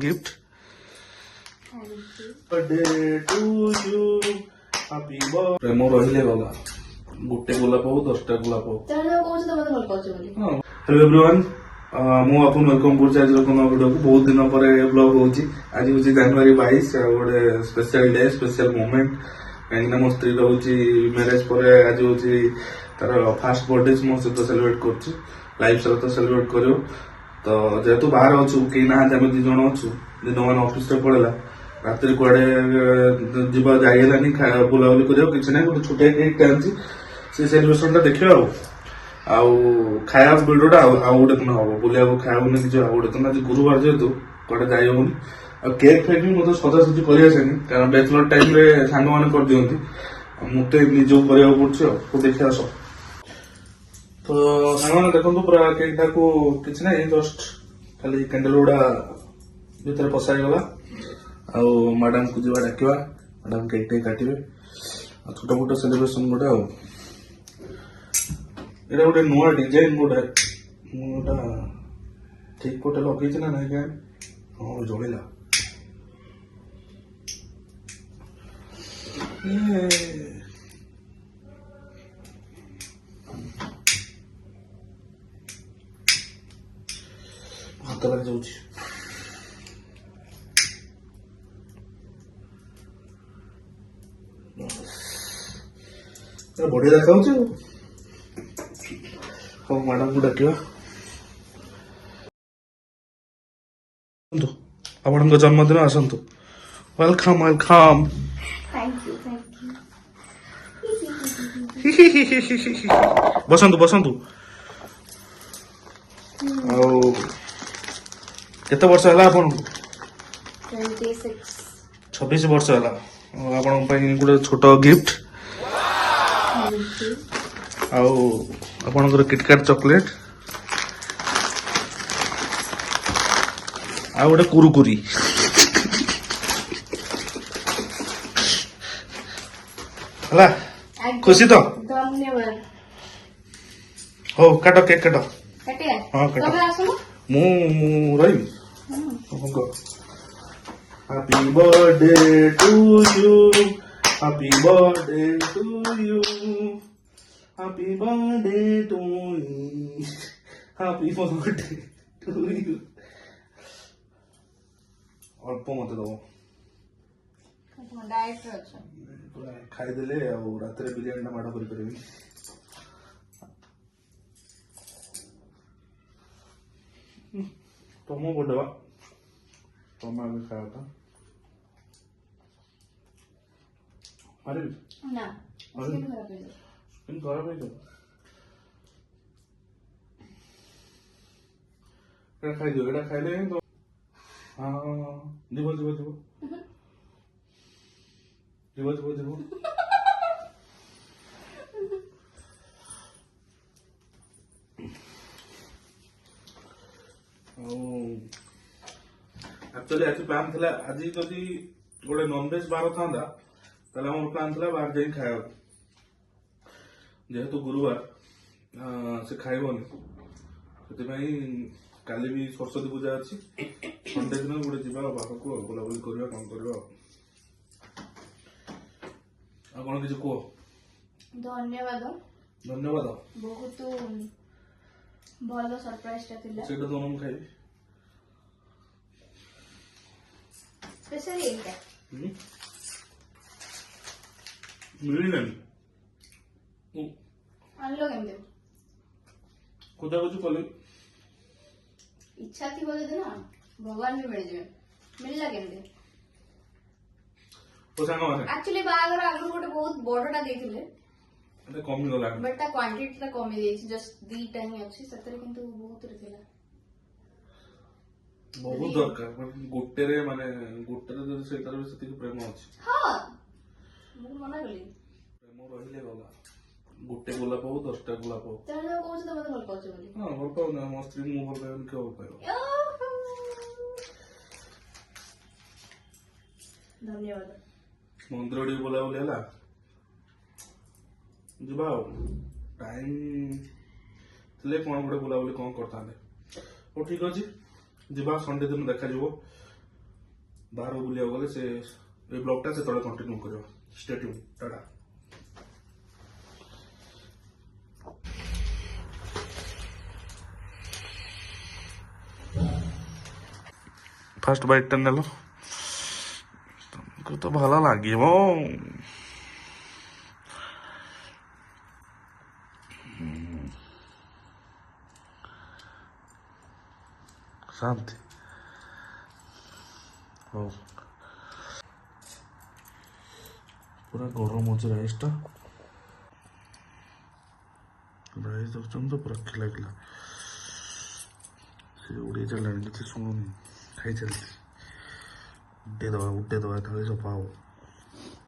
gift birthday to you happy birthday प्रेम रहिले गला गोटे गोलाप हो 10टा गोलाप हो हेलो एवरीवन मु आपन वेलकम कर आज वीडियो को बहुत दिन पर ब्लॉग होची आज होची जनवरी 22 गोटे स्पेशल डे स्पेशल मोमेंट कहीं मो स्त्री रोची मैरिज पर आज होची तार फास्ट बर्थडे मो सहित सेलिब्रेट कर लाइफ सहित सेलिब्रेट करियो तो जेहेतु बाहर अच्छु कहीं ना आम दी जन अच्छु दिन मान ऑफिस रे पड़ेला रात कड़े जीवा जाइलानी बुलाबुली करियो किसी ना गोटे छोटे केक आनी से सेलिब्रेशन टा देखियो आउ खाया भिडियोटा आउ गोटे दिन हम बुलिया खाया कि आउ गोटे दिन आज गुरुवार जेहेतु कड़े जाई होनी आ केक फेक भी मतलब सजासजी करें कारण बैचलर टाइम रे सांग मैंने कर दिखती मत निजो करा पड़े देखिए आस तो सांग देखो पूरा केक टाक कि ना जस्ट खाली कैंडल गुड़ा भितर पशागला आउ मैडम को जीवा डाकवा मैडम केक टे काटे छोट मोट सेलिब्रेशन गोटे एटा गोटे नुआ डिजाइन गोटे मुझा ठीक गोटे लगे ना नहीं क्या हाँ जलिला हाथ लग जाऊँ बढ़िया देखा हाँ मैडम को डाक आपण जन्मदिन आसतु वेलकम वेलकम बसंतु बसंतु केते वर्ष है आपन 26 वर्ष है आपण गोटे छोट गिफ्ट आपणकर किटकाट चॉकलेट आ गोटे कुरकुरी हला खुशी तो धन्यवाद हो काट केक काट काटिया हाँ काट तबे आसो मु रही happy birthday to you happy birthday to you happy birthday to you happy birthday to you अल्प मत दो डाइट रे अच्छा खाईदेले रात बिरियानी टा माड़ कर तुम बर्थडे तुम आगे खाया था अरे ना अरे उसके खराब है इन खराब है तो खाई दो एटा खाइले तो हाँ जीव जीव जीव जीव जीव जीव एक्चुअली आज प्लान था आज जदि गोटे नॉनवेज बार था मोर प्लान था बाहर जाए खाया जेहेतु गुरुवार से खाइबनी से काली भी सरस्वती पूजा अच्छी संडे दिन गोटे जा बाहर को बुलाबुली करवा कौन करवा कौन किसी कह धन्यवाद धन्यवाद बहुत भल सरप्राइज टा थिला सेटा तो हम खाइबी स्पेशली एटा मिलना आनलो केमते खोजा खोजी कली इच्छा थी बोले ना भगवान भी मिल जाए मिलला केमते ओ सांग माने एक्चुअली बागर आगु गोटे बहुत बड़टा देथिले एटा कमी गला बट ता क्वांटिटी ता कमी देछि जस्ट दीटा ही अछि सतरे किंतु बहुत रे थिला बहुत दरकार गोटे रे माने गोटे रे से तार से प्रेम अछि हां मु मना गली प्रेम रहिले गला गोटे गोलाप हो 10टा गोलाप हो ताले कहू त मते भल पाछ बोली हां भल पाउ ना मो स्त्री मु भल पाउ के भल पाउ धन्यवाद मंदिर डी बोला बोले हला जीवा टाइम ଥିଲେ कौन गोटे बुलाबुली कौन करता हो ठीक अच्छे जीवा संडे दिन देखा बाहर बुलिया गले से ये ब्लॉगटा से तले कंटिन्यू करियो stay tune tata first bite टा नेलो तुमको तो भला लागिबो शांति हो पूरा गरम अच्छे राइसटा राइस देखुन तो पूरा खिला खिला से उड़े चलानी किसी सुनुनी खाई चलती उठे दवा थाली सफा हो